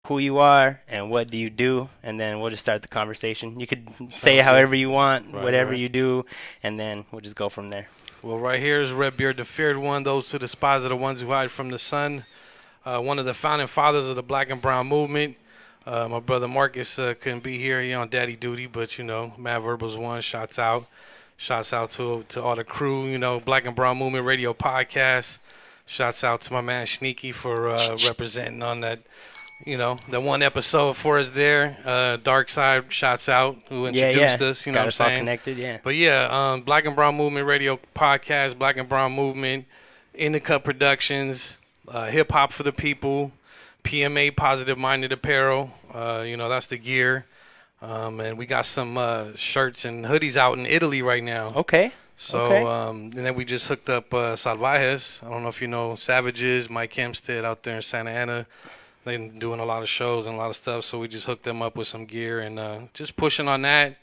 who you are and what do you do, and then we'll just start the conversation. You could say Sounds good. however you want, Right, whatever right. you do, and then we'll just go from there. Well, right here is Redbeard, the feared one. Those who despise are the ones who hide from the sun. One of the founding fathers of the Black and Brown movement. My brother Marcus couldn't be here. He on daddy duty, but Mad Verbal's one. Shouts out to all the crew. Black and Brown Movement Radio Podcast. Shouts out to my man SHNEAKY for representing on that one episode for us there. Dark Side, shouts out, who Yeah, introduced yeah. us, you know Got what I'm us all saying? connected, yeah. But yeah, Black and Brown Movement Radio Podcast, Black and Brown Movement, In the Cut Productions, Hip Hop for the People, PMA Positive Minded Apparel, that's the gear. And we got some shirts and hoodies out in Italy right now. Okay. So, Okay. And then we just hooked up Salvajes. I don't know if you know Savages, Mike Hempstead out there in Santa Ana. They've been doing a lot of shows and a lot of stuff, so we just hooked them up with some gear and just pushing on that.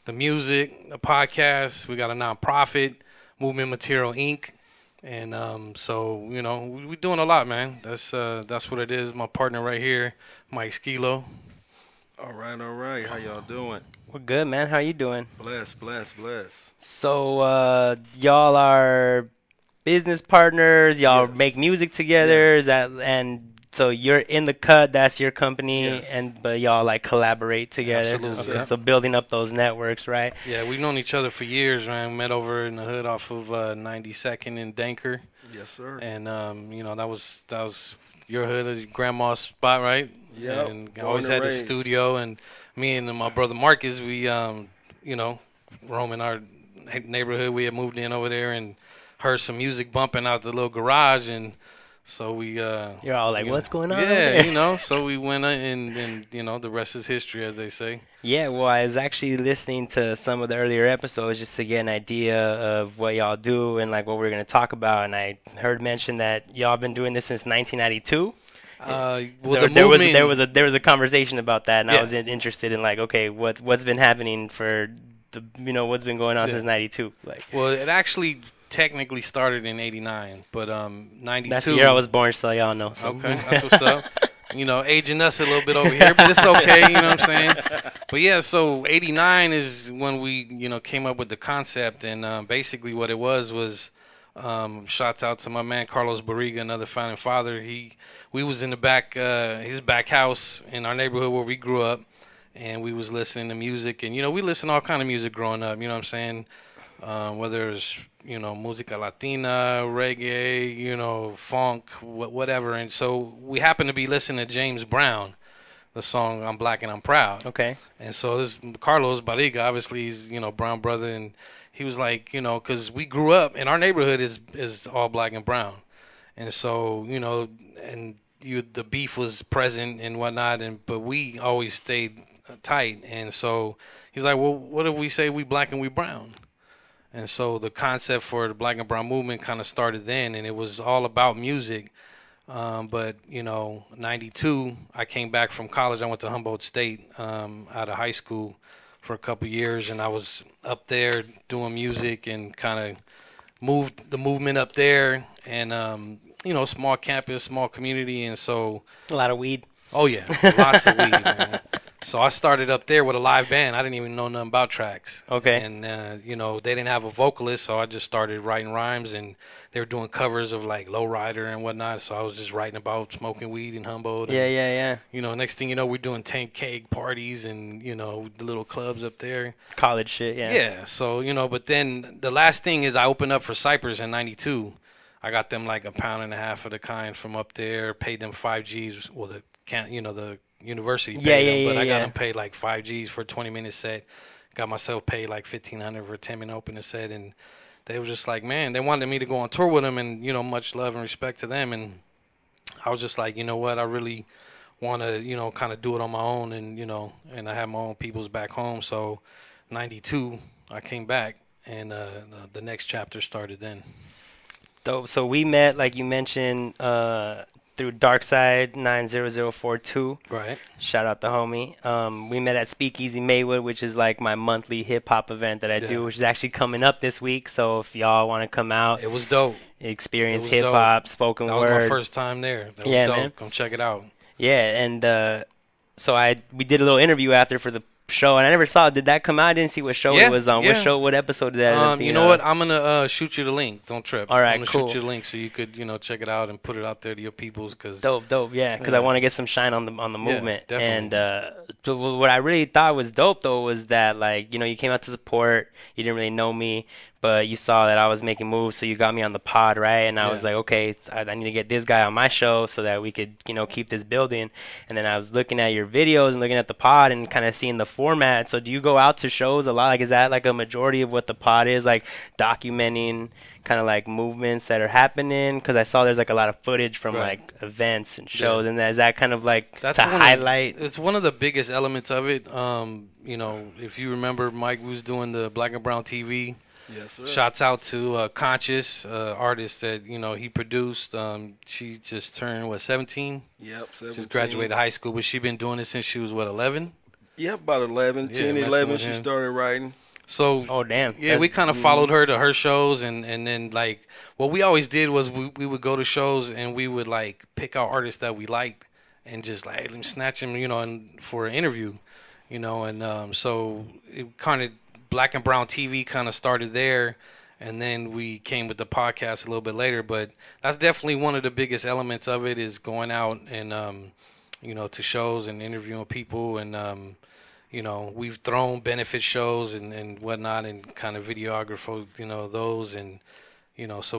The music, the podcast. We got a nonprofit, Movement Material Inc. And we're doing a lot, man. That's what it is. My partner right here, Mike Skilo. All right, all right. How y'all doing? We're good, man. How you doing? Bless, bless, bless. So, y'all are business partners. Y'all Yes. make music together. Yes. Is that, and so you're in the cut. That's your company, Yes. but y'all like collaborate together. Absolutely, So, yeah. so building up those networks, right? Yeah, we've known each other for years, man. We met over in the hood off of 92nd in Danker. Yes, sir. And that was your hood, your grandma's spot, right? Yep. And I Born always and had the raised. studio, and me and my brother Marcus, we roaming our neighborhood. We had moved in over there and heard some music bumping out the little garage, and so we You're all like, what's going on? over Yeah, there?" so we went and the rest is history, as they say. Yeah, well, I was actually listening to some of the earlier episodes just to get an idea of what y'all do and like what we're going to talk about. And I heard mention that y'all been doing this since 1992. Well, There was a conversation about that, and I Yeah. was interested in like, okay, what's been happening for what's been going on Yeah. since '92? Like, Well, it actually technically started in '89, but 92. that's the year I was born, so y'all know. So. Okay, that's what's up. Aging us a little bit over here, but it's okay, you know what I'm saying? But yeah, so 89 is when we, came up with the concept, and basically what it was, shouts out to my man Carlos Barriga, another founding father. We was in the back, his back house in our neighborhood where we grew up, and we was listening to music, and, we listened to all kind of music growing up, you know what I'm saying? Whether it's, música latina, reggae, funk, whatever. And so we happened to be listening to James Brown, the song I'm Black and I'm Proud. Okay. And so this Carlos Barriga, obviously he's, Brown brother, and he was like, because we grew up, and our neighborhood is all black and brown. And so, the beef was present and whatnot, but we always stayed tight. And so he's like, well, what if we say we black and we brown? And so the concept for the Black and Brown movement kind of started then, and it was all about music. But 92, I came back from college. I went to Humboldt State out of high school for a couple years, and I was up there doing music and kind of moved the movement up there. And, small campus, small community, and so... A lot of weed. Oh, yeah, lots of weed, man. So I started up there with a live band. I didn't even know nothing about tracks. Okay. And, they didn't have a vocalist, so I just started writing rhymes, and they were doing covers of, like, Lowrider and whatnot, so I was just writing about smoking weed in Humboldt. Yeah, and, yeah, yeah. Next thing you know, we're doing tank keg parties and, the little clubs up there. College shit, yeah. Yeah, so, but then the last thing is I opened up for Cypress in 92. I got them, like, a pound and a half of the kind from up there, paid them 5 Gs. Well, the university paid them, but I got them paid like 5 Gs for a 20-minute set. Got myself paid like $1,500 for a 10-minute opening set, and they were just like, man, they wanted me to go on tour with them, and much love and respect to them, and I was just like, you know what, I really want to kind of do it on my own, and and I have my own peoples back home. So 92, I came back, and the next chapter started then. So we met, like you mentioned, through Darkside 90042. Right. Shout out the homie. We met at Speak Easy Maywood, which is like my monthly hip hop event that I do, which is actually coming up this week. So if y'all want to come out, It was dope. experience It was hip hop, spoken That was word. my first time there. That was Yeah, dope. man. Come check it out. Yeah, and so we did a little interview after for the show, and I never saw it. Did that come out? I didn't see what show it Yeah, was on. yeah. What episode did that end up You being know on? what? I'm gonna shoot you the link. Don't trip. All I'm right, gonna cool. shoot you the link so you could check it out and put it out there to your peoples. Cause Dope, yeah, because I yeah, want to get some shine on the yeah, movement. And definitely. so what I really thought was dope though was that like you came out to support. You didn't really know me, but you saw that I was making moves, so you got me on the pod, right? And I was Yeah. like, okay, I need to get this guy on my show so that we could keep this building. And then I was looking at your videos and looking at the pod and kind of seeing the format. So do you go out to shows a lot? Like, is that like a majority of what the pod is, like documenting kind of like movements that are happening? Because I saw there's like a lot of footage from Right. like events and Yeah. shows, and is that kind of like That's to highlight? It's one of the biggest elements of it. If you remember, Mike was doing the Black and Brown TV. Yes, sir. Shouts out to Conscious, artist that he produced. She just turned 17. Yep, 17. Just graduated high school, but she been doing it since she was 11. Yep, about 11, Yeah, 10, messing 11, with she him. started writing. So Oh damn! yeah, we kind of Mhm. followed her to her shows, and then like what we always did was we would go to shows and we would like pick out artists that we liked and just like let me snatch them, and for an interview, and so it kind of Black and Brown TV kind of started there, and then we came with the podcast a little bit later. But that's definitely one of the biggest elements of it is going out and to shows and interviewing people and. We've thrown benefit shows and whatnot and kind of videographer, those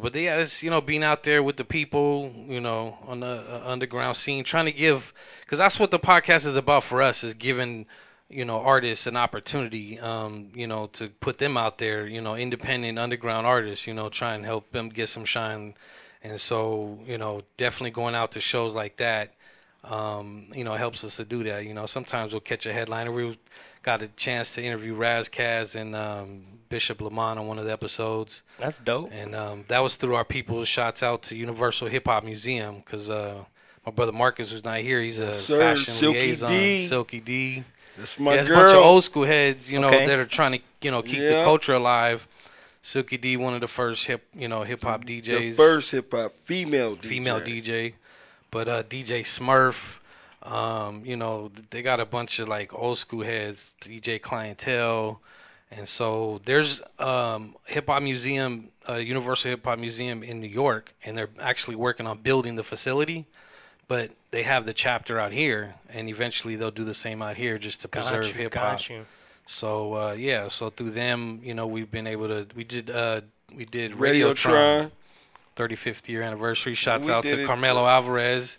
but yeah, it's, being out there with the people, on the underground scene, trying to give, because that's what the podcast is about for us, is giving, artists an opportunity, to put them out there, independent underground artists, try and help them get some shine. And so, definitely going out to shows like that, helps us to do that. Sometimes we'll catch a headliner. We got a chance to interview Raz Kaz and Bishop Lamont on one of the episodes, That's dope. and that was through our people. Shots out to Universal Hip Hop Museum because my brother Marcus, who's not here, he's a Yes, sir. fashion Silky liaison. D. Silky D. That's Yeah, my there's a bunch of girl. old school heads, Okay. that are trying to, keep the Yeah. culture alive. Silky D, one of the first hip hop The DJs, first hip hop female DJ. female DJ. But DJ Smurf, they got a bunch of like old school heads, DJ Clientele, and so there's Hip Hop Museum, Universal Hip Hop Museum in New York, and they're actually working on building the facility, but they have the chapter out here, and eventually they'll do the same out here just to preserve hip hop. Got you. So so through them, we've been able to we did Radiotron. Radiotron. 35th year anniversary. Shouts We out did to it. Carmelo Alvarez,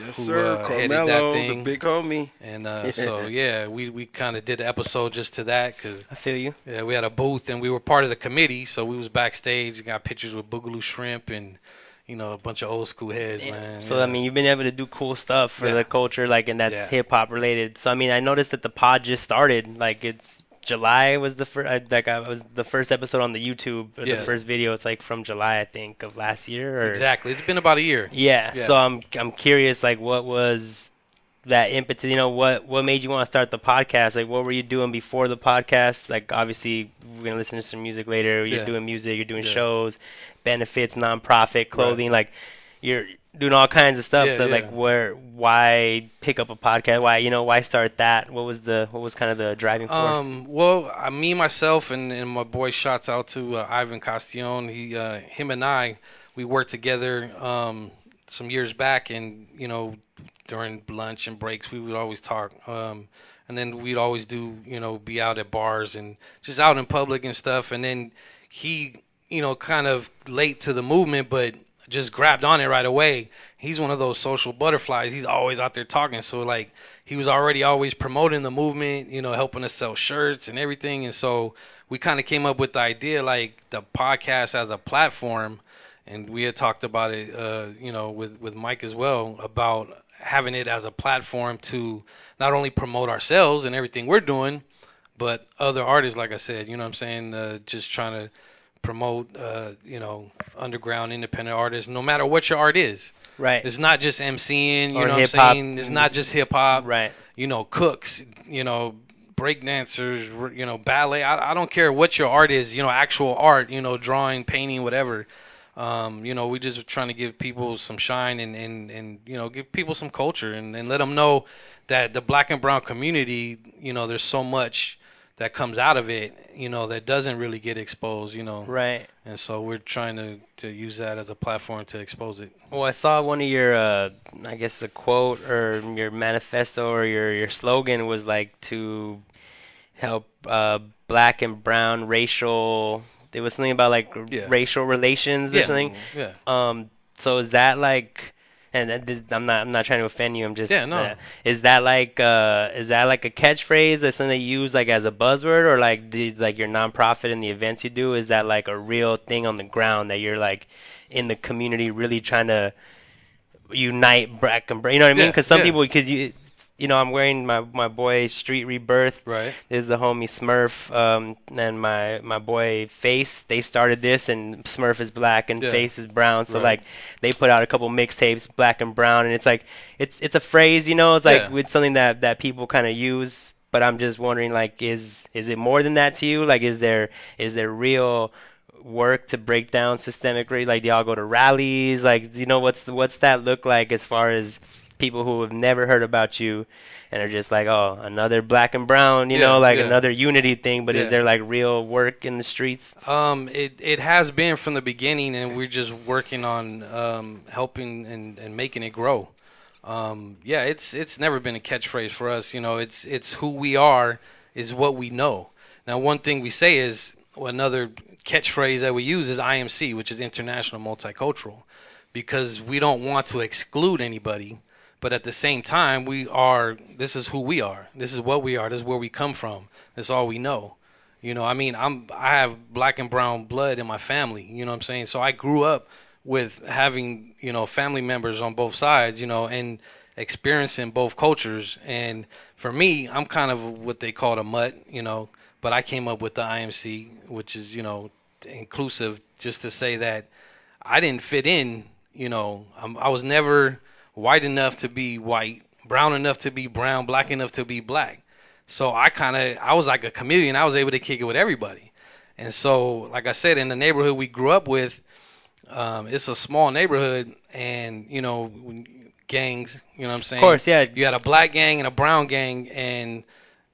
Yes, who, sir. headed that Carmelo, the thing. big homie. and so yeah, we kind of did an episode just to that because I feel you. yeah, we had a booth and we were part of the committee, so we was backstage. Got pictures with Boogaloo Shrimp and a bunch of old school heads, Yeah. man. So yeah. I mean, you've been able to do cool stuff for Yeah. the culture, like, and that's Yeah. hip hop related. So I mean, I noticed that the pod just started. Like, it's July was the first. Like, I was the first episode on the YouTube. Or Yeah. The first video. It's like from July, I think, of last year. Or, Exactly, it's been about a year. Yeah. Yeah. So I'm curious, like, what was that impetus? What made you want to start the podcast? Like, what were you doing before the podcast? Like, obviously, we're gonna listen to some music later. You're Yeah. doing music. You're doing Yeah. shows, benefits, nonprofit, clothing. Like, you're doing all kinds of stuff. Yeah, So, yeah. like, why pick up a podcast? Why start that? What was kind of the driving force? Well, me myself and my boy, shouts out to Ivan Castillon. Him and I, we worked together some years back, and during lunch and breaks, we would always talk. And then we'd always do, be out at bars and just out in public and stuff. And then he, kind of late to the movement, but just grabbed on it right away. He's one of those social butterflies. He's always out there talking. So like he was already always promoting the movement, helping us sell shirts and everything. And so we kind of came up with the idea, like the podcast as a platform. And we had talked about it, with Mike as well, about having it as a platform to not only promote ourselves and everything we're doing, but other artists, like I said, you know what I'm saying? Just trying to promote, underground independent artists, no matter what your art is. Right. It's not just MCing, you Or know what I'm hip-hop. saying? It's not just hip hop. Right. Cooks, break dancers, ballet. I don't care what your art is, actual art, drawing, painting, whatever. We just trying to give people some shine and give people some culture and let them know that the black and brown community, there's so much that comes out of it, that doesn't really get exposed, Right. And so we're trying to use that as a platform to expose it. Well, I saw one of your, I guess, a quote or your manifesto or your slogan was like to help black and brown racial. There was something about like Yeah. racial relations or Yeah. something. Yeah. So is that like? And I'm not trying to offend you. I'm just. Yeah, no. Is that like a catchphrase? That's something that you use like as a buzzword, or like your nonprofit and the events you do? Is that like a real thing on the ground that you're like in the community really trying to unite black and brown? You know what I mean? Yeah, Because some yeah. people, I'm wearing my boy Street Rebirth. Right. There's the homie Smurf, and my boy Face. They started this, and Smurf is black and Yeah. Face is brown. So Right. like they put out a couple mixtapes, black and brown, and it's like it's a phrase, it's like Yeah. it's something that people kind of use. But I'm just wondering, like, is it more than that to you? Like, is there real work to break down systemic race? Like, do y'all go to rallies? Like, what's that look like as far as people who have never heard about you and are just like, oh, another black and brown, Yeah, like yeah. another unity thing, but Yeah. is there like real work in the streets? It has been from the beginning, and we're just working on helping and making it grow. It's never been a catchphrase for us. It's who we are, is what we know. Now, one thing we say is, another catchphrase that we use is IMC, which is International Multicultural, because we don't want to exclude anybody. But at the same time, this is who we are. This is what we are. This is where we come from. That's all we know. I have black and brown blood in my family, you know what I'm saying? So I grew up with having, family members on both sides, and experiencing both cultures. And for me, I'm kind of what they call a mutt, but I came up with the IMC, which is, inclusive, just to say that I didn't fit in, I was never white enough to be white, brown enough to be brown, black enough to be black. So I was like a chameleon. I was able to kick it with everybody. And so, like I said, in the neighborhood we grew up with, it's a small neighborhood, and, gangs, you know what I'm saying? Of course, yeah. You had a black gang and a brown gang, and,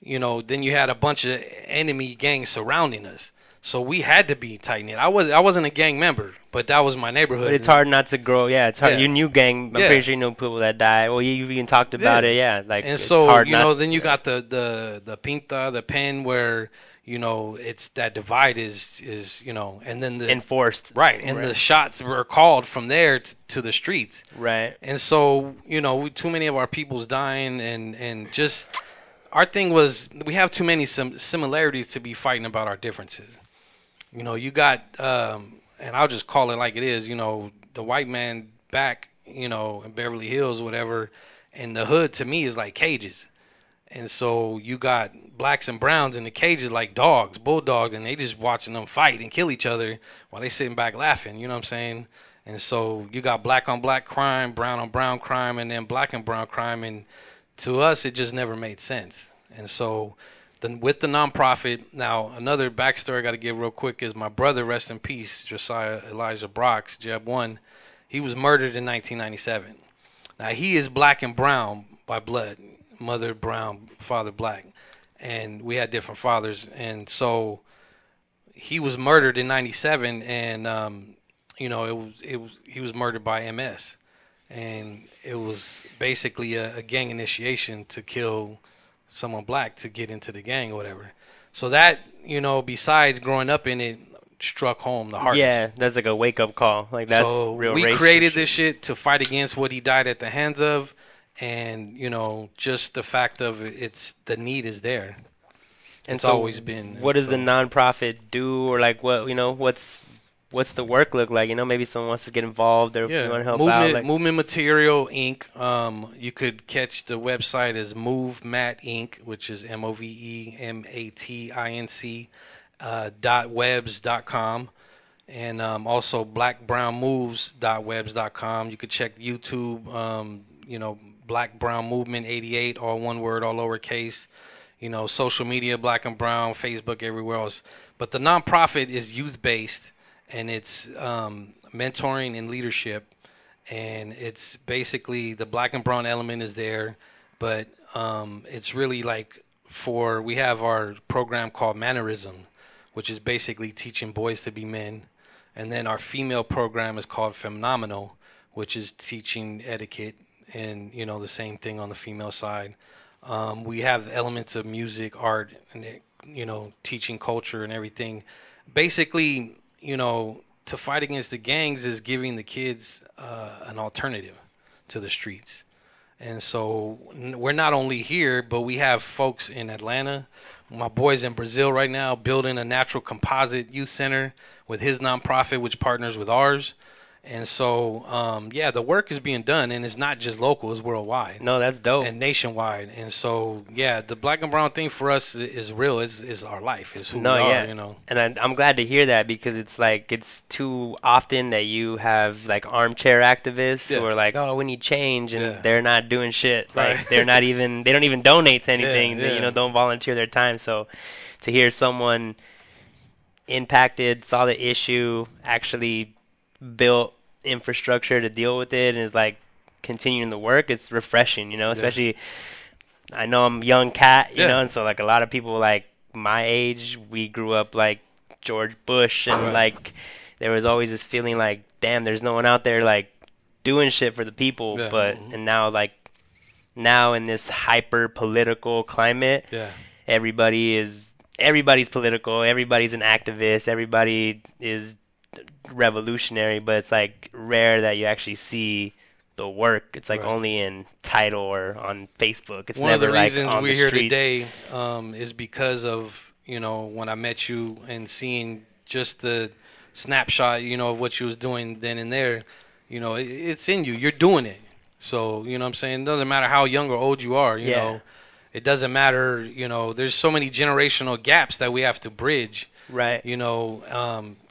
then you had a bunch of enemy gangs surrounding us. So we had to be tight-knit. I wasn't a gang member, but that was my neighborhood. But it's hard not to grow. Yeah, it's hard. Yeah. You knew gang. I'm Yeah. pretty sure you know people that died. Well, you even talked about it. Yeah, like and it's so hard not. then you got the pinta, the pen, where it's that divide is and then the enforced. right, and the shots were called from there to the streets. Right. And so too many of our people's dying, and just our thing was, we have too many similarities to be fighting about our differences. You got, and I'll just call it like it is, the white man back, in Beverly Hills, whatever, and the hood to me is like cages. And so you got blacks and browns in the cages like dogs, bulldogs, and they just watching them fight and kill each other while they sitting back laughing, you know what I'm saying? And so you got black on black crime, brown on brown crime, and then black and brown crime, and to us it just never made sense. And so with the nonprofit, now another backstory I got to give real quick is my brother, rest in peace, Josiah Elijah Brox, Jeb 1, he was murdered in 1997. Now he is black and brown by blood, mother brown, father black, and we had different fathers. And so he was murdered in 97, and he was murdered by MS, and it was basically a gang initiation to kill someone black to get into the gang or whatever. So that, besides growing up in it, struck home the hardest. Yeah, that's like a wake up call. Like that's so real. We racist created shit. this shit to fight against what he died at the hands of, and just the fact of the need is there. And It's so always been. What does the nonprofit do, or like what what's the work look like? Maybe someone wants to get involved, or if you want to help out. Like, Movement Material Inc. You could catch the website as Move Mat Inc., which is MOVEMATINC .webs.com, and also blackbrownmoves.webs.com. You could check YouTube. Black Brown Movement 88, all one word, all lowercase. Social media, Black and Brown, Facebook, everywhere else. But the nonprofit is youth based. and it's mentoring and leadership, and it's basically the black and brown element is there, but it's really like we have our program called Mannerism, which is basically teaching boys to be men, and then our female program is called Phenomenal, which is teaching etiquette, and the same thing on the female side. We have elements of music, art, and teaching culture and everything. Basically, to fight against the gangs is giving the kids an alternative to the streets. And so we're not only here, but we have folks in Atlanta. My boy's in Brazil right now building a natural composite youth center with his nonprofit, which partners with ours. And so, the work is being done, and it's not just local; it's worldwide. No, that's dope. And nationwide. And so, the black and brown thing for us is real. Is our life. It's who we are. And I'm glad to hear that, because it's like it's too often that you have like armchair activists who are like, oh, we need change, and they're not doing shit. Like they don't even donate to anything. They, don't volunteer their time. So to hear someone impacted, saw the issue, actually built infrastructure to deal with it, and is like continuing the work, it's refreshing, especially I know I'm a young cat, and so like a lot of people like my age, we grew up like George Bush, and like there was always this feeling like, damn, there's no one out there like doing shit for the people. But and now in this hyper political climate, everybody's political, everybody's an activist, everybody is revolutionary, but it's like rare that you actually see the work. It's like only in title or on Facebook. It's one never of the like reasons on we're the here streets. today is because of when I met you and seeing just the snapshot of what you was doing then and there. It's in you. You're doing it. So what I'm saying, it doesn't matter how young or old you are. You know, it doesn't matter. There's so many generational gaps that we have to bridge. Right.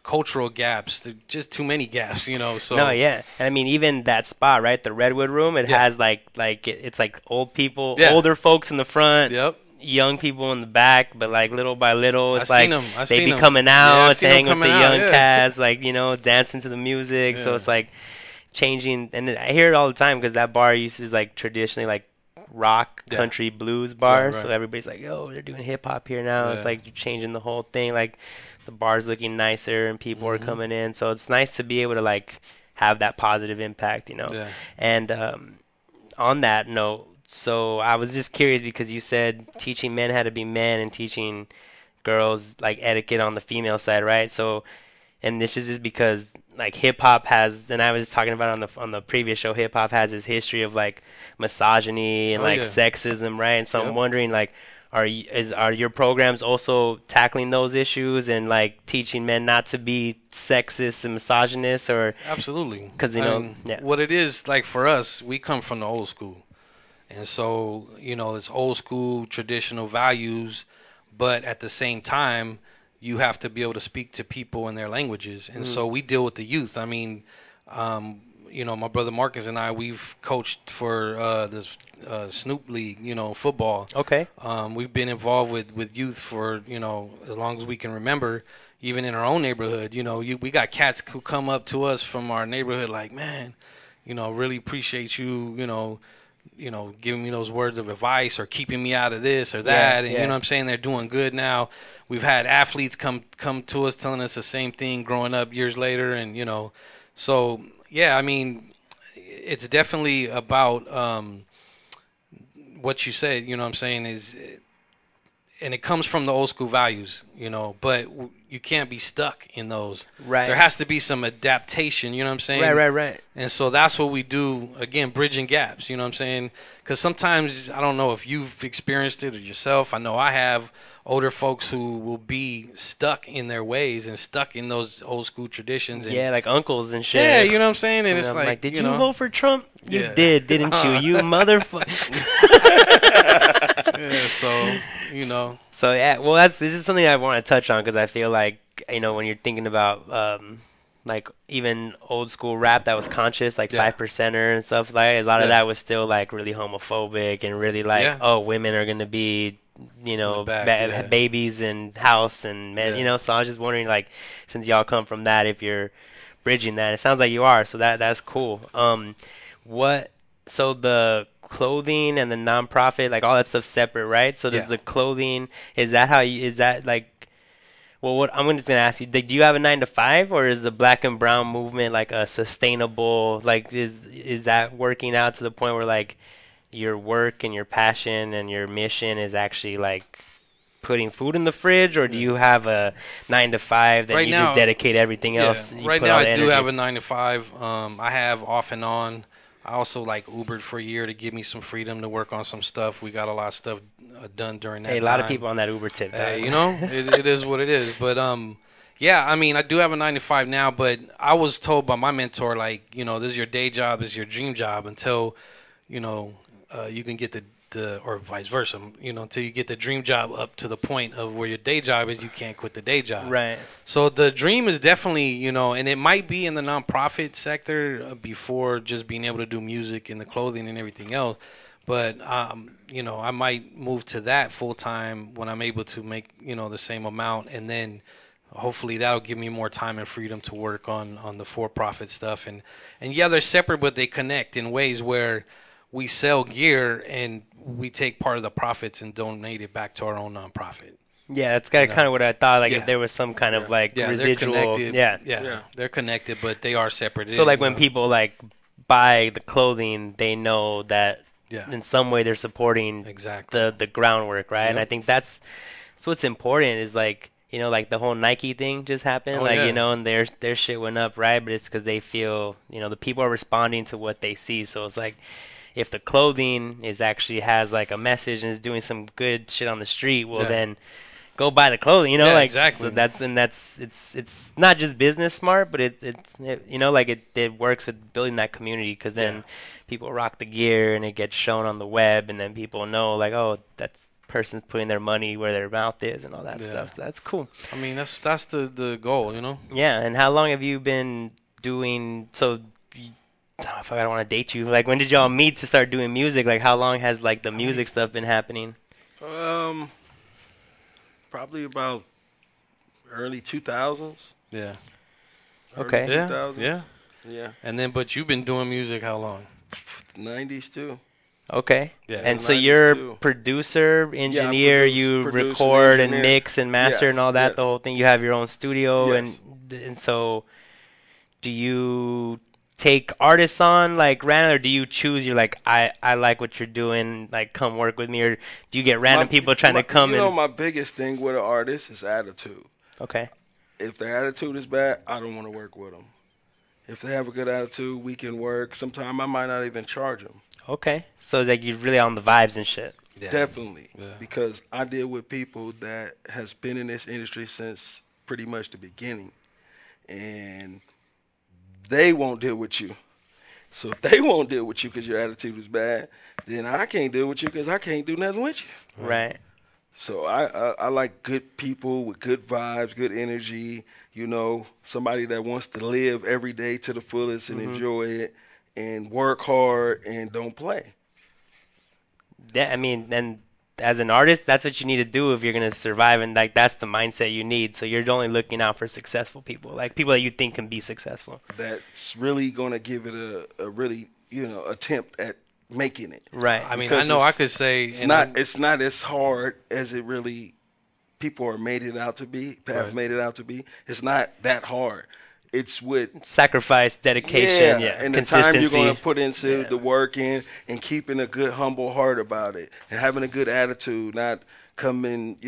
Cultural gaps, just too many gaps, so. No, yeah. And I mean, even that spot, right, the Redwood Room, it has it's like old people, older folks in the front, young people in the back, but like little by little, it's like they be coming out to hang with the young cats, like, dancing to the music. So it's like changing, and I hear it all the time, because that bar is like traditionally like rock, country, blues bar. So everybody's like, yo, they're doing hip hop here now. It's like you're changing the whole thing, like the bar's looking nicer and people are coming in. So it's nice to be able to like have that positive impact, And on that note, so I was just curious, because you said teaching men how to be men and teaching girls like etiquette on the female side, right? So, and this is just because like hip hop has, and I was talking about on the previous show, hip hop has this history of like misogyny and sexism, right? And so I'm wondering, like, are your programs also tackling those issues and like teaching men not to be sexist and misogynist? Or absolutely, because what it is, like for us, we come from the old school, and so it's old school traditional values, but at the same time you have to be able to speak to people in their languages, and so we deal with the youth. I mean, my brother Marcus and I, we've coached for this Snoop League, football. Okay. We've been involved with youth for, as long as we can remember, even in our own neighborhood. We got cats who come up to us from our neighborhood like, man, really appreciate you, giving me those words of advice or keeping me out of this or that. And you know what I'm saying? They're doing good now. We've had athletes come to us telling us the same thing growing up years later. And, so, I mean, it's definitely about what you said, what I'm saying is, and it comes from the old school values, but you can't be stuck in those. Right. There has to be some adaptation, you know what I'm saying? Right. And so that's what we do, again, bridging gaps, you know what I'm saying? Because sometimes, I don't know if you've experienced it or yourself, I know I have, older folks who will be stuck in their ways and stuck in those old school traditions. And, like uncles and shit. Yeah, you know what I'm saying? And it's I'm like, did you know, vote for Trump? You did, didn't you? You motherfucker. So, So, well, this is something I want to touch on, because I feel like, when you're thinking about, like, even old school rap that was conscious, like 5%er and stuff, like, a lot of that was still, like, really homophobic and really, like, oh, women are going to be babies and house and men, so I was just wondering, like, since y'all come from that, if you're bridging that. It sounds like you are, so that's cool. What so the clothing and the nonprofit, like all that stuff separate, right? So does the clothing, is that like, well, what I'm just gonna ask you, do you have a 9 to 5, or is the Black and Brown movement like a sustainable, like is that working out to the point where like your work and your passion and your mission is actually like putting food in the fridge, or do you have a 9 to 5 that Right you now, just dedicate everything else? Right now, I do have a 9 to 5. I have off and on. I also like Ubered for a year to give me some freedom to work on some stuff. We got a lot of stuff done during that time. A lot of people on that Uber tip. It is what it is. But yeah, I mean, I do have a 9 to 5 now. But I was told by my mentor, like, this is your day job, this is your dream job until, you can get the or vice versa, until you get the dream job up to the point of where your day job is, you can't quit the day job. Right. So the dream is definitely, and it might be in the nonprofit sector before just being able to do music and the clothing and everything else. But, I might move to that full time when I'm able to make, the same amount. And then hopefully that'll give me more time and freedom to work on the for-profit stuff. And yeah, they're separate, but they connect in ways where we sell gear and we take part of the profits and donate it back to our own nonprofit. Yeah, that's kind of what I thought. Like, if there was some kind of like residual. They're connected, but they are separate. So like when people like buy the clothing, they know that in some way they're supporting the groundwork, right? Yep. And I think that's what's important is like, like the whole Nike thing just happened, and their shit went up, right? But it's because they feel, the people are responding to what they see. So it's like, if the clothing actually has like a message and is doing some good shit on the street, well then go buy the clothing, exactly. So it's not just business smart, but it works with building that community, because then people rock the gear and it gets shown on the web, and then people know like, oh, that's person's putting their money where their mouth is and all that stuff. So that's cool. I mean, that's the goal, Yeah. And how long have you been doing? So, if I don't want to date you, like, when did y'all meet to start doing music? Like, how long has like the music stuff been happening? Probably about early 2000s. Yeah. Okay. Early 2000s. Yeah. And then, but you've been doing music how long? 90s too. Okay. Yeah. And so you're producer, engineer, you record and mix and master and all that, the whole thing. You have your own studio, and so do you take artists on like random, or do you choose? You're like, I like what you're doing, like, come work with me, or do you get random people trying to come in? My biggest thing with an artist is attitude. Okay. If their attitude is bad, I don't want to work with them. If they have a good attitude, we can work. Sometimes I might not even charge them. Okay. So like you're really on the vibes and shit. Yeah. Definitely. Yeah. Because I deal with people that has been in this industry since pretty much the beginning. And they won't deal with you. So if they won't deal with you because your attitude is bad, then I can't deal with you because I can't do nothing with you. Right. So I like good people with good vibes, good energy, somebody that wants to live every day to the fullest and enjoy it and work hard and don't play. Yeah, I mean, and as an artist, that's what you need to do if you're going to survive, and like that's the mindset you need. So you're only looking out for successful people, like people that you think can be successful. That's really going to give it a really, attempt at making it. Right. I mean, I know I could say it's not as hard as it really people are made it out to be, have made it out to be. It's not that hard. It's with sacrifice, dedication, and the time you're going to put into the work and keeping a good, humble heart about it, and having a good attitude, not coming,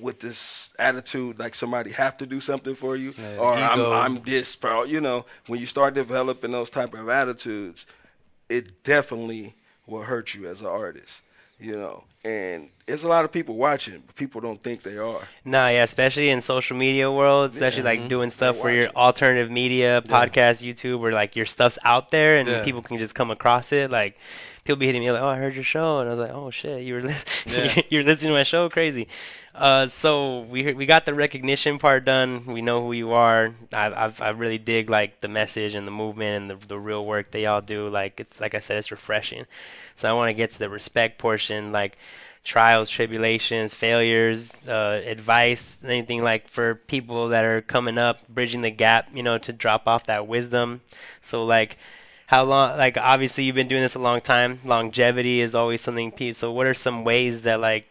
with this attitude like somebody have to do something for you, or I'm this, when you start developing those type of attitudes, it definitely will hurt you as an artist, and there's a lot of people watching, but people don't think they are. No, yeah, especially in social media world, especially like doing stuff where your alternative media, podcast, YouTube, where like your stuff's out there and people can just come across it. Like people be hitting me like, "Oh, I heard your show," and I was like, "Oh shit, you were listening to my show, crazy." So we got the recognition part done. We know who you are. I really dig like the message and the movement and the real work they all do. Like it's like I said, it's refreshing. So I want to get to the respect portion, like trials, tribulations, failures, advice, anything like for people that are coming up, bridging the gap, to drop off that wisdom. So like how long, like obviously you've been doing this a long time. Longevity is always something. So what are some ways that like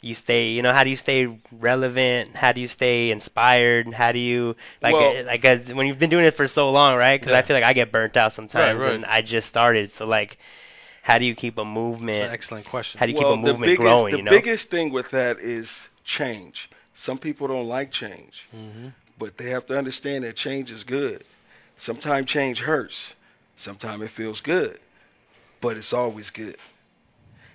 you stay, how do you stay relevant? How do you stay inspired? How do you like as when you've been doing it for so long, right? Because I feel like I get burnt out sometimes, and I just started. So like, how do you keep a movement? That's an excellent question. How do you keep a movement growing? The biggest thing with that is change. Some people don't like change, but they have to understand that change is good. Sometimes change hurts. Sometimes it feels good, but it's always good.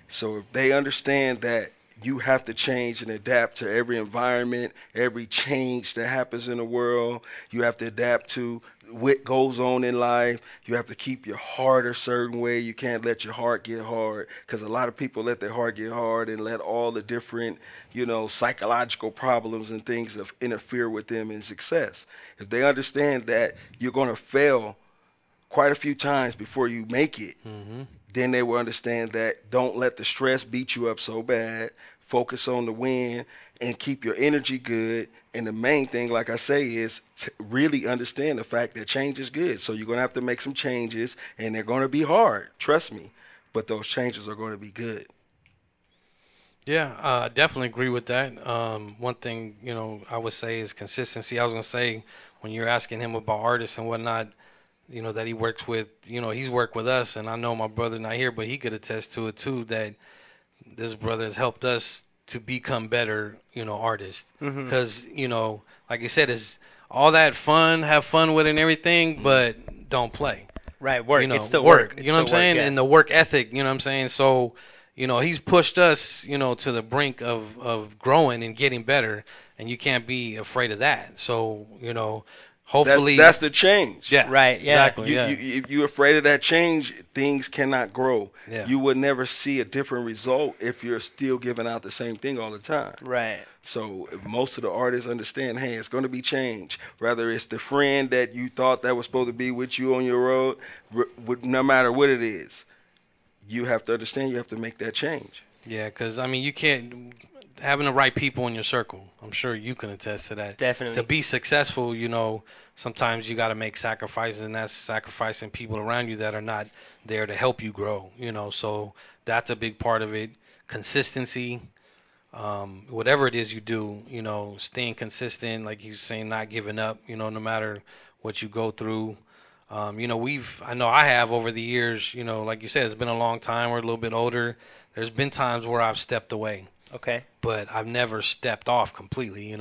So if they understand that you have to change and adapt to every environment, every change that happens in the world. You have to adapt to what goes on in life. You have to keep your heart a certain way. You can't let your heart get hard, because a lot of people let their heart get hard and let all the different, psychological problems and things interfere with them in success. If they understand that you're going to fail quite a few times before you make it, then they will understand that don't let the stress beat you up so bad. Focus on the win and keep your energy good. And the main thing, like I say, is to really understand the fact that change is good. So you're going to have to make some changes, and they're going to be hard. Trust me. But those changes are going to be good. Yeah, I definitely agree with that. One thing, I would say is consistency. I was going to say, when you're asking him about artists and whatnot, that he works with, he's worked with us, and I know my brother not here, but he could attest to it too, that this brother has helped us to become better, artists. Because, like you said, it's all that fun, have fun with it and everything, but don't play. Right, work. It's still work. It's you know what I'm saying? Yeah. And the work ethic, you know what I'm saying? So, he's pushed us, to the brink of growing and getting better, and you can't be afraid of that. So, hopefully that's the change. Yeah, right. Yeah, exactly. If you're afraid of that change, things cannot grow. Yeah. You would never see a different result if you're still giving out the same thing all the time. Right. So if most of the artists understand, hey, it's going to be change. Whether it's the friend that you thought that was supposed to be with you on your road, no matter what it is, you have to understand you have to make that change. Yeah, because, you can't – having the right people in your circle. I'm sure you can attest to that. Definitely. To be successful, sometimes you got to make sacrifices, and that's sacrificing people around you that are not there to help you grow, So that's a big part of it. Consistency, whatever it is you do, staying consistent, like you're saying, not giving up, no matter what you go through. I know I have over the years, like you said, it's been a long time. We're a little bit older. There's been times where I've stepped away. Okay. But I've never stepped off completely,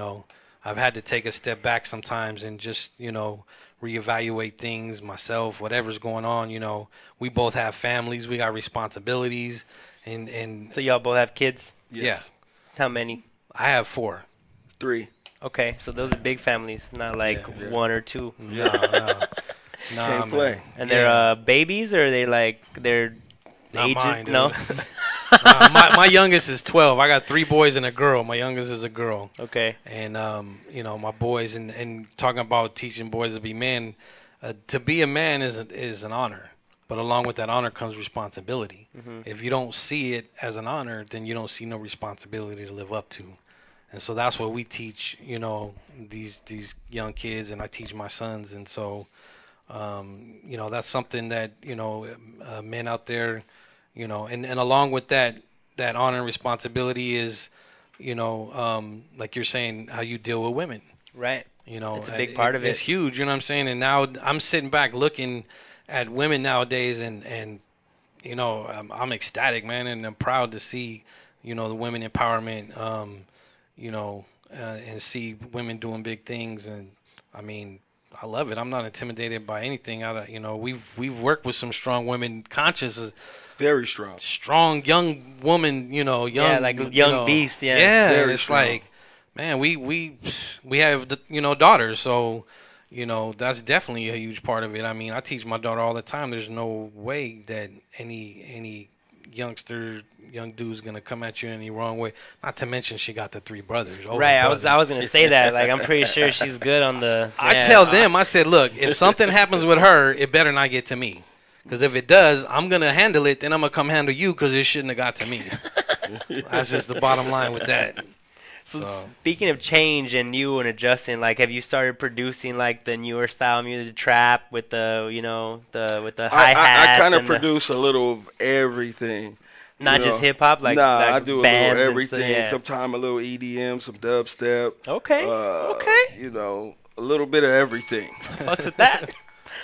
I've had to take a step back sometimes and just, reevaluate things myself, whatever's going on, We both have families, we got responsibilities, and So y'all both have kids? Yes. Yeah. How many? I have 4. 3. Okay, so those are big families, not like one or two. No. Can't play. And they're babies, or are they like they're Not ages? mine, dude. No. My youngest is 12. I got 3 boys and a girl. My youngest is a girl. Okay. And my boys, and talking about teaching boys to be men, to be a man is an honor, but along with that honor comes responsibility. If you don't see it as an honor, then you don't see no responsibility to live up to. And so that's what we teach, these young kids, and I teach my sons. And so, that's something that men out there. And along with that honor and responsibility is, like you're saying, how you deal with women. Right. It's a big part of it. It's huge, you know what I'm saying? And now I'm sitting back looking at women nowadays, and I'm ecstatic, man, and I'm proud to see, the women empowerment, and see women doing big things. And, I love it. I'm not intimidated by anything. We've worked with some strong women, conscious. Very strong. Strong young woman, young. Yeah, like young beast, yeah. Yeah, Very it's strong. like, man, we have, daughters, so, that's definitely a huge part of it. I teach my daughter all the time. There's no way that any young dude's gonna come at you any wrong way. Not to mention she got the 3 brothers. Right, I was gonna say that. Like, I'm pretty sure she's good on the. I tell them, I said, look, if something happens with her, it better not get to me. Because if it does, I'm going to handle it, then I'm going to come handle you because it shouldn't have got to me. That's just the bottom line with that. So speaking of change and you and adjusting, like, have you started producing like the newer style music, the trap with the, with the hi hats? I kind of produce a little of everything. Not just hip hop, like I do a little everything. Yeah. Sometimes a little EDM, some dubstep. Okay. Okay. A little bit of everything. Fucks with that.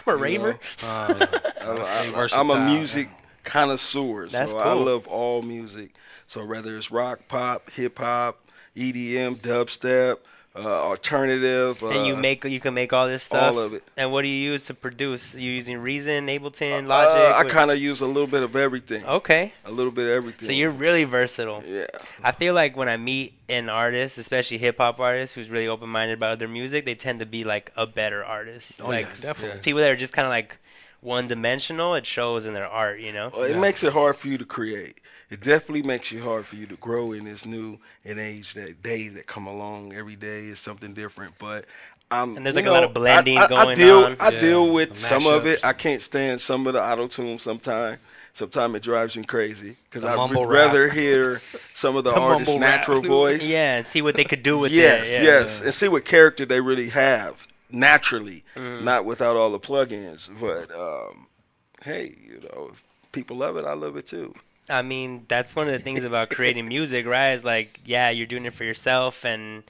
I'm a raver. I'm a music connoisseur, That's so cool. I love all music. So whether it's rock, pop, hip hop, EDM, dubstep, alternative, and you can make all this stuff. All of it. And what do you use to produce? Are you using Reason, Ableton, Logic? I kind of use a little bit of everything. Okay. A little bit of everything. So you're really versatile. Yeah. I feel like when I meet an artist, especially hip hop artists, who's really open minded about their music, they tend to be like a better artist. Oh, like yeah, definitely. People that are just kind of like one dimensional, it shows in their art, Well, it makes it hard for you to create. It definitely makes it hard for you to grow in this new and age days that come along. Every day is something different, but and there's like a lot of blending going on. I deal with some of it. I can't stand some of the auto-tune sometimes. Sometimes it drives me crazy because I would rather hear some of the artists' natural voice. Yeah, and see what they could do with it. Yes, and see what character they really have naturally, not without all the plugins. But hey, if people love it, I love it too. I mean, that's one of the things about creating music, right? Is like, yeah, you're doing it for yourself, and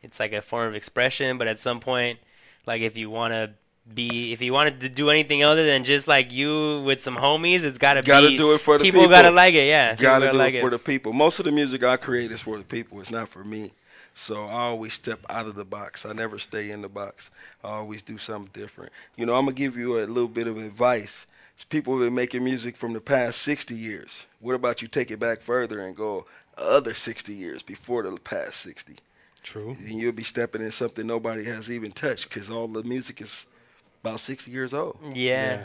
it's like a form of expression. But at some point, like, if you wanted to do anything other than just like you with some homies, it's gotta do it for the people. People gotta like it, yeah. Gotta do it for the people. Most of the music I create is for the people. It's not for me. So I always step out of the box. I never stay in the box. I always do something different. I'm gonna give you a little bit of advice. People have been making music from the past 60 years. What about you take it back further and go other 60 years before the past 60? True. And you'll be stepping in something nobody has even touched because all the music is about 60 years old. Yeah.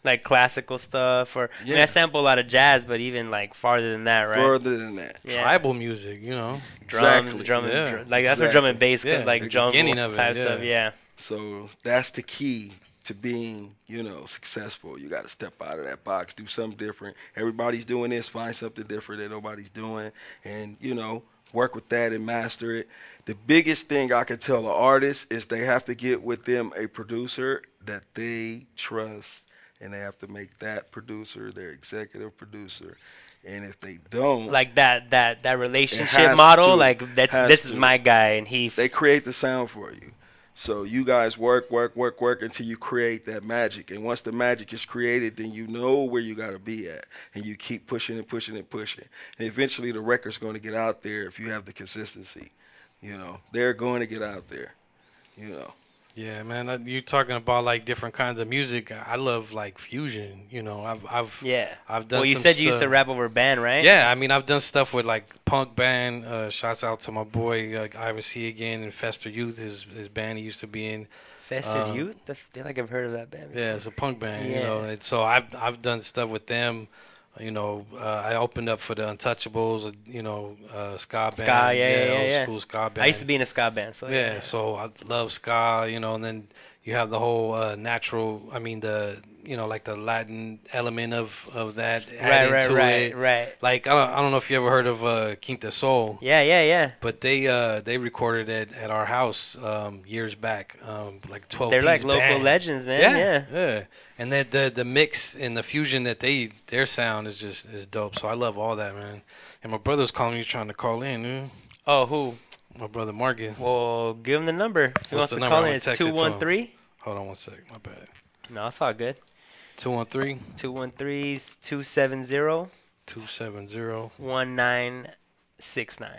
Like classical stuff. I mean, I sample a lot of jazz, but even like farther than that, right? Farther than that. Yeah. Tribal music, Drums, exactly. Like that's where drum and bass, like jungle type stuff, yeah. So that's the key to being, successful. You got to step out of that box, do something different. Everybody's doing this, find something different that nobody's doing, and, work with that and master it. The biggest thing I could tell an artist is they have to get with them a producer that they trust, and they have to make that producer their executive producer. And if they don't, like that relationship model, this is my guy, and they create the sound for you. So you guys work until you create that magic. And once the magic is created, then you know where you got to be at. And you keep pushing and pushing and pushing. And eventually the record's going to get out there if you have the consistency. They're going to get out there, Yeah, man. You talking about like different kinds of music. I love like fusion. I've done. Well, you some said stuff. you used to rap over band, right? Yeah, I mean I've done stuff with like punk band. Shouts out to my boy Ivan C again and Fester Youth. His band he used to be in. Fester Youth. I feel like I've heard of that band before. Yeah, it's a punk band. And so I've done stuff with them. I opened up for the Untouchables, ska band. Old school ska band. I used to be in a ska band, so yeah. So I love ska, and then you have the whole like the Latin element of that added to it. Right. Like I don't know if you ever heard of Quinta Soul. Yeah. But they recorded it at our house years back, like 12. They're like local band. legends, man. Yeah. And the mix and the fusion that their sound is dope. So I love all that, man. And my brother's calling me, trying to call in. Dude. Oh, who? My brother Morgan. Well, give him the number. If he wants to number? call in, it's 213. Hold on one sec. My bad. No, it's all good. 213. 213-270. 270. 1969.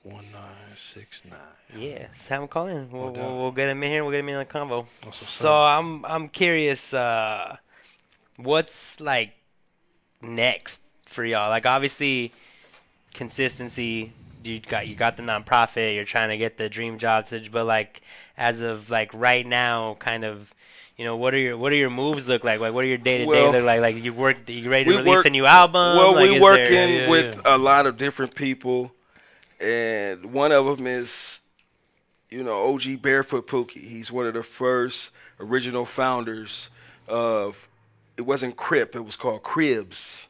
1969. Yeah, just have him call in. We'll get him in here. We'll get him in the convo. So I'm curious. What's like next for y'all? Like obviously, consistency. You got the nonprofit. You're trying to get the dream job, but like as of like right now, kind of, what are your moves look like? Like, what are your day to day Well, look like? Like, you ready to we release work. a new album? Well, Like, we is working there? with a lot of different people, and one of them is OG Barefoot Pookie. He's one of the first original founders of. It wasn't Crip. It was called Cribs.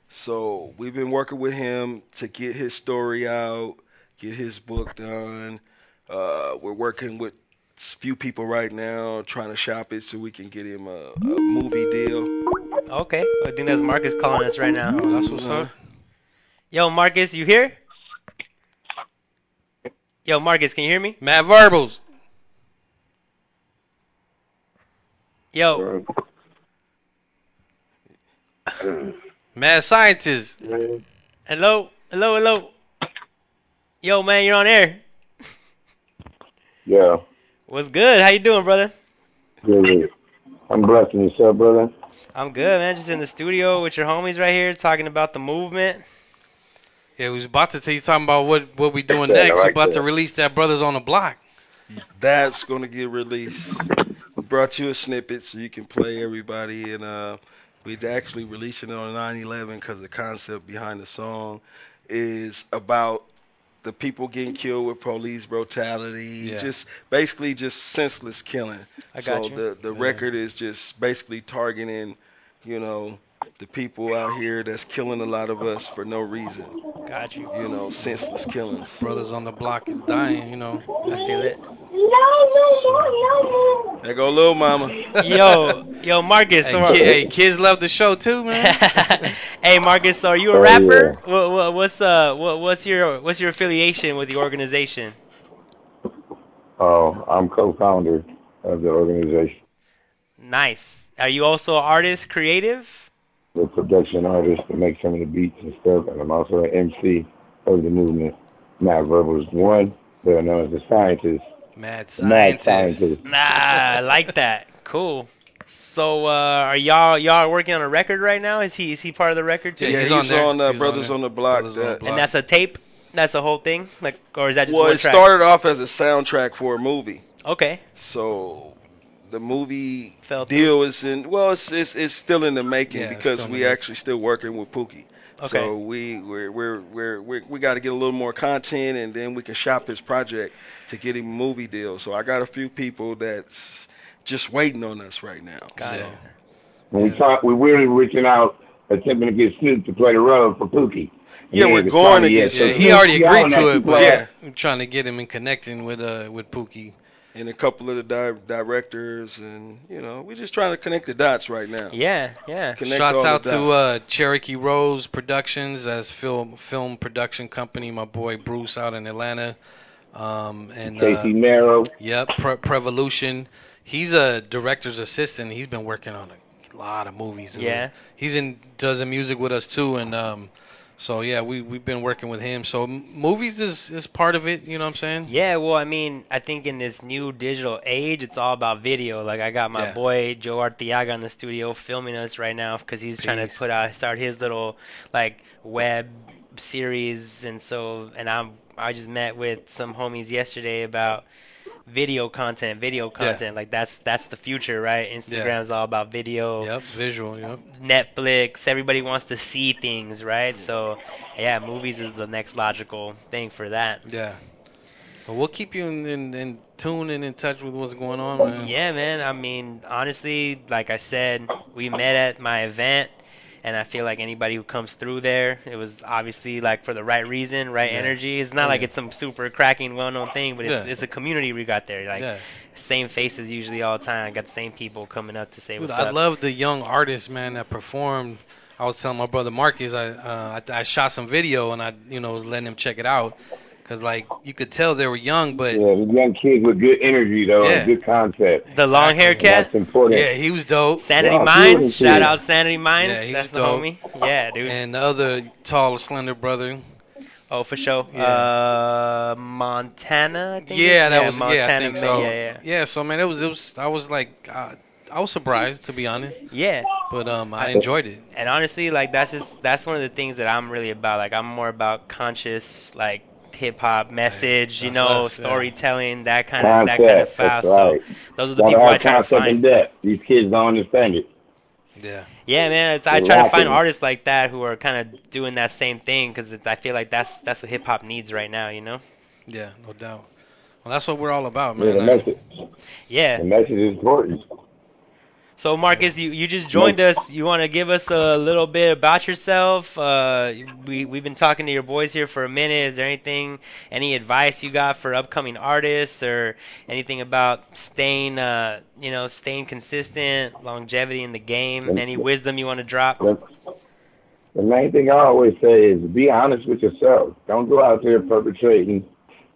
So we've been working with him to get his story out, get his book done. We're working with a few people right now trying to shop it so we can get him a movie deal. Okay, I think that's Marcus calling us right now. Oh, that's what's up. Yo, Marcus, you here? Yo, Marcus, can you hear me? Mad Verbals. Yo. Mad Scientist. Hello? Yo, man, you're on air. Yeah. What's good? How you doing, brother? Good. I'm blessed. And yourself, brother? I'm good, man. Just in the studio with your homies right here talking about the movement. Yeah, we was about to tell you talking about what we doing Yeah, next. I We're like about that. to release that Brothers on the Block. That's going to get released. We brought you a snippet so you can play everybody, and we're actually releasing it on 9/11 because the concept behind the song is about the people getting killed with police brutality, just basically just senseless killing. I got you. The record is just basically targeting, the people out here that's killing a lot of us for no reason. Got you. Senseless killings. Brothers on the Block is dying, I feel it. There go Lil Mama. Yo, Marcus. Hey, kids love the show too, man. Hey, Marcus. So are you a rapper? Yeah. What's your affiliation with the organization? Oh, I'm co-founder of the organization, Nice. Are you also an artist, creative? the production artist to make some of the beats and stuff, and I'm also an MC of the movement. Mad Verbals one, better known as the scientist. Mad Mad Scientist. scientist. Nah, I like that. Cool. So are y'all working on a record right now? Is he part of the record too? Yeah, he's he's on there. on He's Brothers on on there. the Block. Brothers on the Block. And that's a tape? That's a whole thing? Like, or is that just Well, one it track? started off as a soundtrack for a movie. Okay. So the movie Fell deal is in. Well, it's still in the making Yeah, it's because still in we the making. actually still working with Pookie. Okay. So we got to get a little more content, and then we can shop his project to get him a movie deal. So I got a few people that's just waiting on us right now. Got so. it. When we talk, we're really reaching out, attempting to get Snoop to play the role for Pookie. Yeah, we're going to get Yeah, Snoop. he already Y'all agreed to know it, but Yeah. I'm trying to get him in connecting with Pookie. And a couple of the directors, and we're just trying to connect the dots right now. Yeah. Connect Shouts all out the to dots. Cherokee Rose Productions as film production company. My boy Bruce out in Atlanta, and Casey Narrow. yep, Prevolution. He's a director's assistant. He's been working on a lot of movies. Yeah. He's does the music with us too, and so yeah, we've been working with him. So movies is part of it. You know what I'm saying? Yeah, well, I mean, I think in this new digital age, it's all about video. Like, I got my boy Joe Arteaga in the studio filming us right now because he's trying to start his little, like, web series. And I just met with some homies yesterday about video content. Like, that's the future, right? Instagram's all about video. Yep, visual. Yep. Netflix, everybody wants to see things, right? So, yeah, movies is the next logical thing for that. Yeah. Well, we'll keep you in tune and in touch with what's going on, man. Yeah, man. I mean, honestly, like I said, we met at my event, and I feel like anybody who comes through there, it was obviously like for the right reason, right energy. It's not like it's some super cracking, well-known thing, but it's a community we got there. Like, same faces usually all the time. I got the same people coming up to say what's up. I love the young artists, man, that performed. I was telling my brother Marcus, I shot some video and I was letting him check it out. Because, like, you could tell they were young, but... Yeah, the young kids with good energy, though, and good concept. The long hair cat? That's important. Yeah, he was dope. Sanity Minds? Shout out Sanity Minds. Yeah, he That's was the dope. homie. Yeah, dude. And the other tall, slender brother. Oh, for sure. Yeah. Montana, I think. I think so. Yeah. So, man, it was I was like... I was surprised, to be honest. Yeah. But I enjoyed it. And honestly, like, that's one of the things that I'm really about. Like, I'm more about conscious, like, hip hop message, us, storytelling, that kind of file. That's right. So those are the people I try to concept in find. depth. These kids don't understand it. Yeah. Yeah, man. I try to find artists like that who are kind of doing that same thing because I feel like that's what hip hop needs right now. Yeah, no doubt. Well, that's what we're all about, Yeah, man. the message. Yeah. The message is important. So Marcus, you just joined us. You want to give us a little bit about yourself? We've been talking to your boys here for a minute. Is there any advice you got for upcoming artists, or anything about staying consistent, longevity in the game? Any wisdom you want to drop? The main thing I always say is be honest with yourself. Don't go out there perpetrating,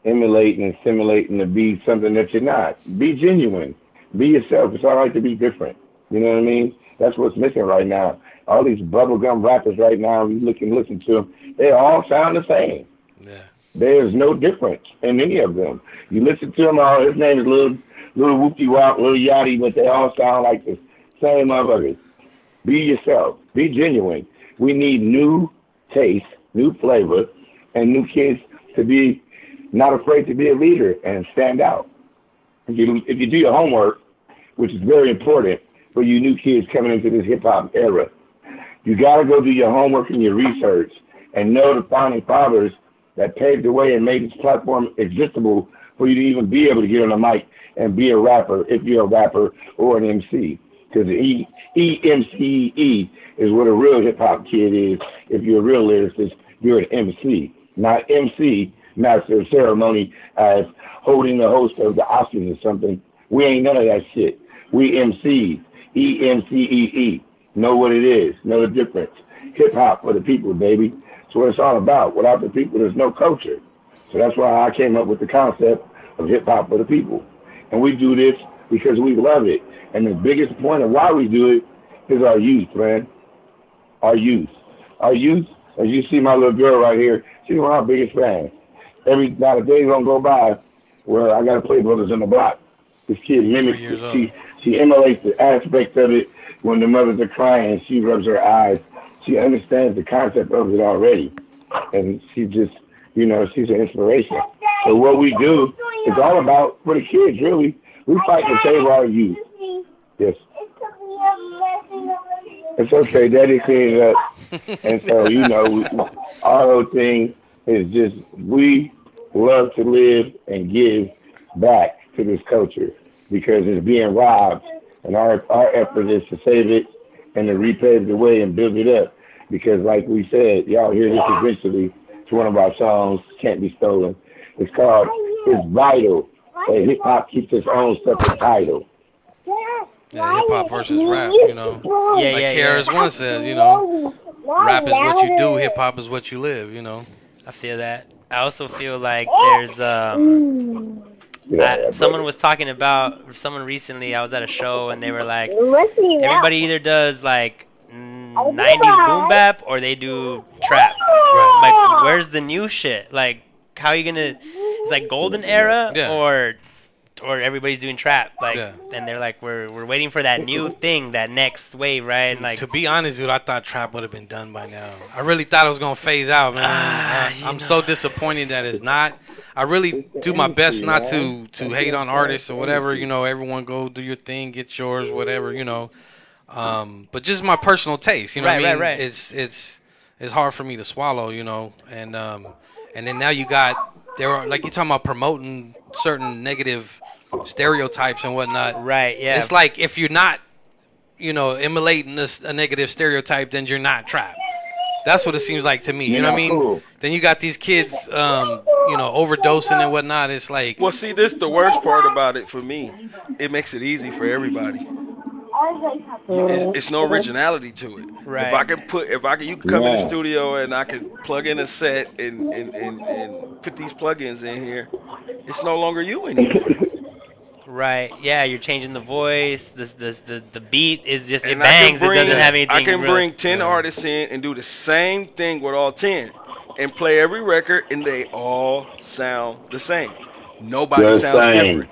emulating, and simulating to be something that you're not. Be genuine. Be yourself. It's all right to be different. You know what I mean? That's what's missing right now. All these bubblegum rappers right now, you listen to them, they all sound the same. Yeah. There's no difference in any of them. You listen to them all, his name is Lil Whoopty Wop, Lil Yachty, but they all sound like the same motherfuckers. Be yourself. Be genuine. We need new taste, new flavor, and new kids to be not afraid to be a leader and stand out. If you do your homework, which is very important for you new kids coming into this hip-hop era, you got to go do your homework and your research and know the founding fathers that paved the way and made this platform existable for you to even be able to get on the mic and be a rapper, if you're a rapper or an MC. Because the EMCE is what a real hip-hop kid is. If you're a real lyricist, you're an MC, not MC, master of ceremony, as holding the host of the Oscars or something. We ain't none of that shit. We MCs, EMCEE. Know what it is. Know the difference. Hip-hop for the people, baby. That's what it's all about. Without the people, there's no culture. So that's why I came up with the concept of hip-hop for the people. And we do this because we love it. And the biggest point of why we do it is our youth, man. Our youth. Our youth, as you see my little girl right here, she's one of our biggest fans. Not a day don't go by where I got to play Brothers on the Block. This kid mimics it. She emulates the aspect of it. When the mothers are crying, she rubs her eyes. She understands the concept of it already. And she just, she's an inspiration. So what we do is all about, for the kids, really, we fight to save our youth. Yes. It's okay. Daddy cleaned it up. And so, our whole thing is just we love to live and give back to this culture because it's being robbed. And our effort is to save it and to repave the way and build it up. Because like we said, y'all hear this eventually. It's one of our songs, Can't Be Stolen. It's called It's Vital. And hip-hop keeps its own separate title. Yeah, hip-hop versus rap, like KRS-One says, rap is what you do, hip-hop is what you live, I feel that. I also feel like there's someone was talking about someone recently. I was at a show and they were like, everybody either does like 90s boom bap or they do trap. Right. Like, where's the new shit? Like, how are you gonna? It's like golden era or everybody's doing trap. Like, and they're like, we're waiting for that new thing, that next wave, right? And like, to be honest, dude, I thought trap would have been done by now. I really thought it was gonna phase out, man. I'm so disappointed that it's not. I really do my best not to hate on artists or whatever. Everyone go do your thing, get yours, whatever. But just my personal taste. What I mean? Right. It's hard for me to swallow. And then now you got like you talking about promoting certain negative stereotypes and whatnot. Right. Yeah. It's like if you're not, emulating a negative stereotype, then you're not trap. That's what it seems like to me. You know what I mean? Cool. Then you got these kids, overdosing and whatnot. It's like, well, see, this the worst part about it for me. It makes it easy for everybody. It's no originality to it. Right. You can come in the studio and I can plug in a set and put these plugins in here. It's no longer you anymore. Right. Yeah, you're changing the voice. The beat is just it bangs. It doesn't have anything. I can bring 10 artists in and do the same thing with all 10, and play every record, and they all sound the same. Nobody sounds different.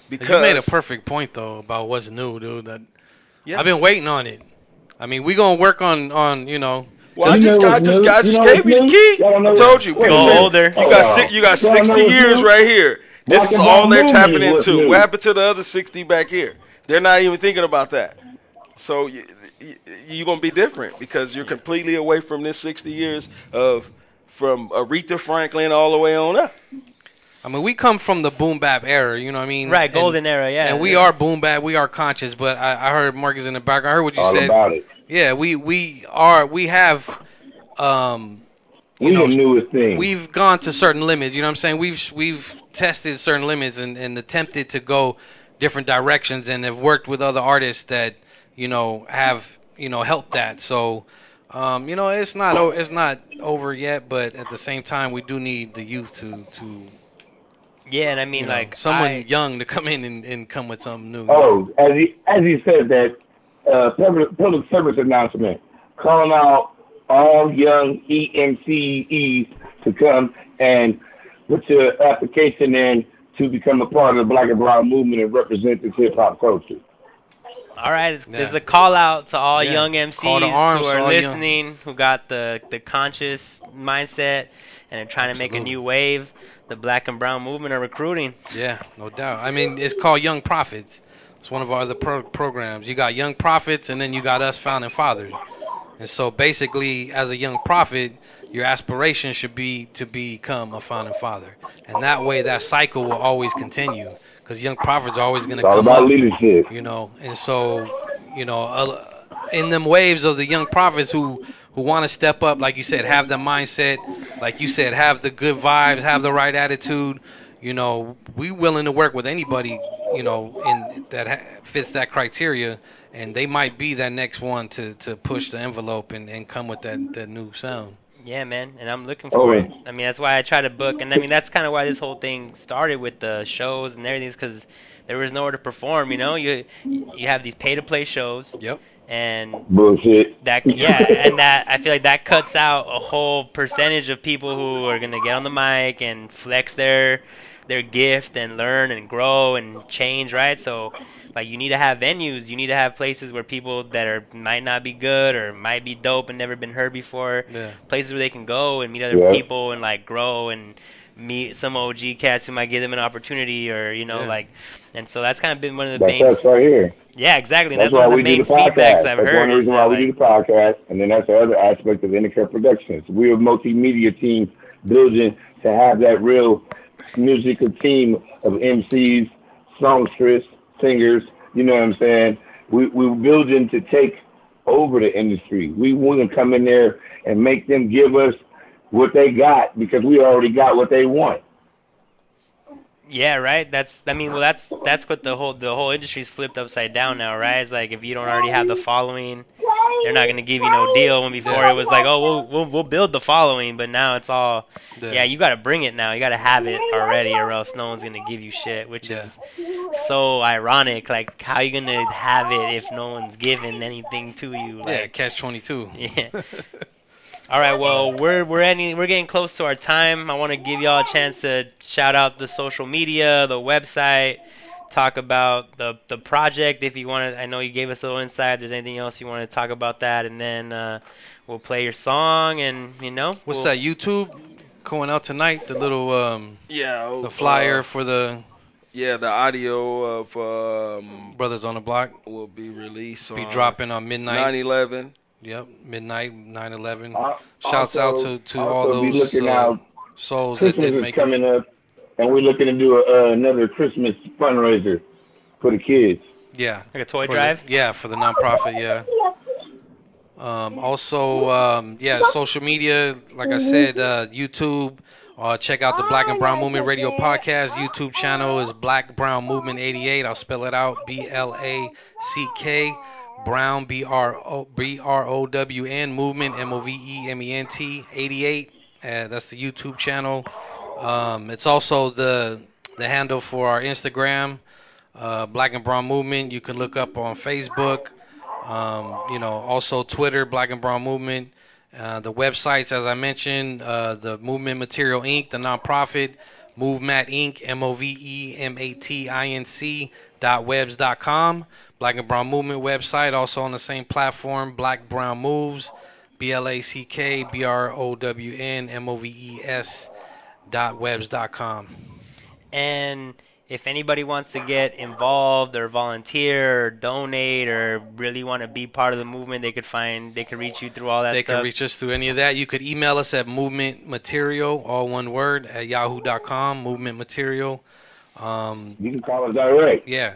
Because you made a perfect point though about what's new, dude. I've been waiting on it. I mean, we gonna work on Well, I just gave you the key. I told you. Go older. You got 60 years right here. This is all they're tapping into. What happened to the other 60 back here? They're not even thinking about that. So you're going to be different because you're completely away from this 60 years from Aretha Franklin all the way on up. I mean, we come from the boom bap era, you know what I mean? Right, golden era, yeah. And we are boom bap, we are conscious, but I heard Marcus in the back. I heard what you said. All about it. Yeah, we have we the newest thing. We've gone to certain limits, you know what I'm saying? We've tested certain limits and attempted to go different directions and have worked with other artists that, have, helped that. So it's not over yet, but at the same time we do need the youth to yeah, and I mean, someone young to come in and come with something new. Oh, as he said that public service announcement calling out all young EMCEs to come and put your application in to become a part of the Black and Brown movement and represent this hip hop culture. All right, there's a call out to all young MCs who are listening, who got the conscious mindset and are trying to make a new wave. The Black and Brown movement are recruiting. Yeah, no doubt. I mean, it's called Young Prophets. It's one of our other programs. You got Young Prophets, and then you got us Founding Fathers. And so basically, as a young prophet, your aspiration should be to become a Founding Father. And that way, that cycle will always continue. Because young prophets are always going to come about up, leadership. And so, in them waves of the young prophets who want to step up, like you said, have the mindset, like you said, have the good vibes, have the right attitude, we willing to work with anybody, in that fits that criteria, and they might be that next one to push the envelope and come with that new sound. Yeah, man, and I'm looking for it. I mean, that's why I try to book, and I mean, that's kind of why this whole thing started with the shows and everything, because there was nowhere to perform. You have these pay-to-play shows. Yep. And bullshit. And that I feel like that cuts out a whole percentage of people who are gonna get on the mic and flex their gift and learn and grow and change, right? So, like, you need to have venues. You need to have places where people that might not be good or might be dope and never been heard before. Yeah. Places where they can go and meet other people and like grow and meet some OG cats who might give them an opportunity or and so that's kind of been one of the main. That's right here. Yeah, exactly. That's one of the main feedbacks I've heard. That's one reason why we do the podcast, and then that's the other aspect of Intercut Productions. We're a multimedia team building to have that real musical team of MCs, songsters, singers. You know what I'm saying? We're building to take over the industry. We want to come in there and make them give us what they got because we already got what they want. Yeah, right. That's what the whole industry's flipped upside down now, right? It's like if you don't already have the following, they're not gonna give you no deal. When before it was like, oh, we'll build the following, but now it's all, you got to bring it now. You got to have it already, or else no one's gonna give you shit, which is so ironic. Like, how you gonna have it if no one's giving anything to you? Like, catch-22. Yeah. All right, well, we're getting close to our time. I want to give y'all a chance to shout out the social media, the website, talk about the project if you want to. I know you gave us a little insight. If there's anything else you want to talk about that, and then we'll play your song and What's that YouTube going out tonight? The little the flyer for the the audio of Brothers on the Block will be released. Be dropping on midnight. 9/11. Yep, midnight, 9/11. Shouts out to all those souls Christmas that didn't make coming it. up, and we're looking to do another Christmas fundraiser for the kids. Yeah, like a toy drive. For the nonprofit. Yeah. Social media. Like I said, YouTube. Check out the Black and Brown Movement Radio Podcast. YouTube channel is Black Brown Movement 88. I'll spell it out: BLACK. Brown, BROWN, Movement, MOVEMENT 88. That's the YouTube channel. It's also the handle for our Instagram, Black and Brown Movement. You can look up on Facebook. Also Twitter, Black and Brown Movement. The websites, as I mentioned, the Movement Material Inc., the nonprofit, Movemat Inc., MOVEMATINC.webs.com. Black and Brown Movement website, also on the same platform, Black Brown Moves. BlackBrownMoves.webs.com. And if anybody wants to get involved or volunteer or donate or really want to be part of the movement, they could reach you through all that They stuff. can reach us through any of that. You could email us at movementmaterial, all one word, at yahoo.com, movementmaterial. You can call us direct. Yeah.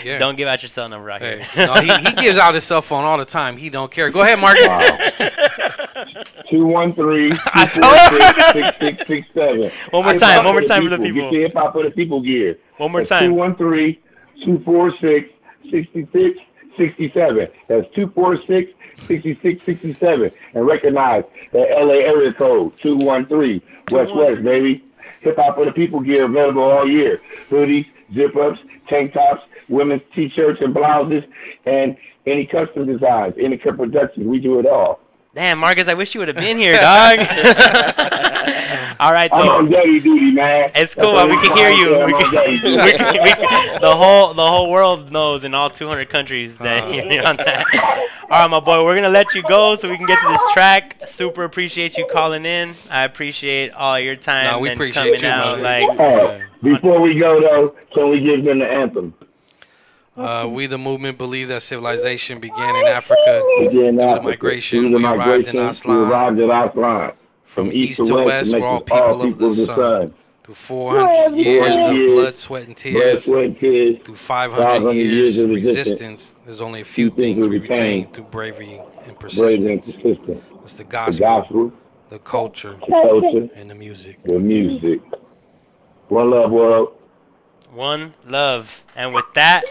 Yeah. Don't give out your cell number out here. No, he gives out his cell phone all the time. He don't care. Go ahead, Marcus. Wow. 213-246-6667. One more time for the people. Get your hip-hop for the people gear. One more time. 213-246-6667. That's 246-6667. And recognize that LA area code, 213. West, baby. Hip-hop for the people gear available all year. Hoodies, zip-ups, tank tops, women's T-shirts and blouses, and any custom designs, any productions. We do it all. Damn, Marcus, I wish you would have been here, dog. All right, though. I'm on daddy duty, man. It's cool. We can hear you. The whole world knows in all 200 countries that you're on time. All right, my boy, we're going to let you go so we can get to this track. Super appreciate you calling in. I appreciate all your time. No, we and appreciate coming you, out. Before we go, though, can we give them the anthem? We, the movement, believe that civilization began in Africa through the migration. We arrived in Aslan. From east to west, we're all people of the sun. Through 400 years of blood, sweat, and tears, through 500 years of resistance, there's only a few things we retain through bravery and persistence. It's the gospel, the culture, and the music. One love, world. One love. And with that,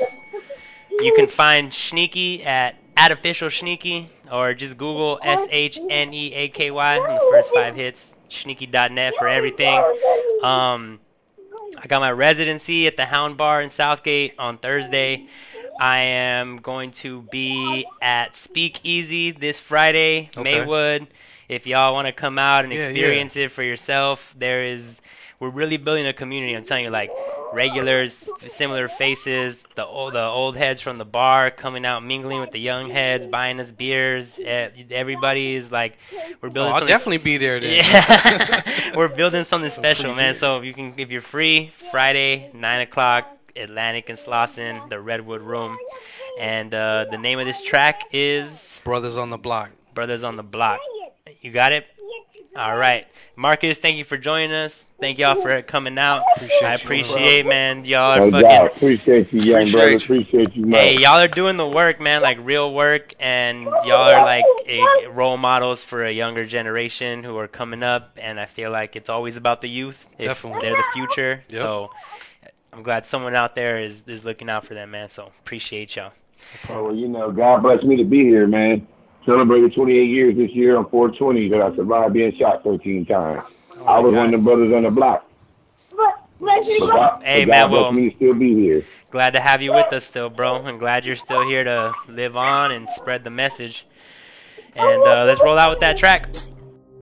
you can find SHNEAKY at official SHNEAKY, or just Google SHNEAKY on the first 5 hits. SHNEAKY.net for everything. I got my residency at the Hound Bar in Southgate on Thursday. I am going to be at Speak Easy this Friday, Maywood. If y'all want to come out and experience it for yourself, we're really building a community. I'm telling you, like, regulars, similar faces, the old heads from the bar coming out, mingling with the young heads, buying us beers. Everybody is like, we're building. I'll definitely be there then. Yeah, we're building something special, man. So if you're free, Friday, 9:00, Atlantic and Slauson, the Redwood Room, and the name of this track is Brothers on the Block. Brothers on the Block. You got it? All right. Marcus, thank you for joining us. Thank y'all for coming out. I appreciate, man. Y'all are fucking. Appreciate you, young brother. Appreciate you, man. Hey, y'all are doing the work, man, like real work, and y'all are like role models for a younger generation who are coming up, and I feel like it's always about the youth. Definitely. They're the future. Yep. So I'm glad someone out there is looking out for them, man. So appreciate y'all. Well, God bless me to be here, man. Celebrated 28 years this year on 420 that I survived being shot 13 times. I was one of the brothers on the block. Hey, man, well, me to still be here. Glad to have you with us still, bro. I'm glad you're still here to live on and spread the message. And let's roll out with that track.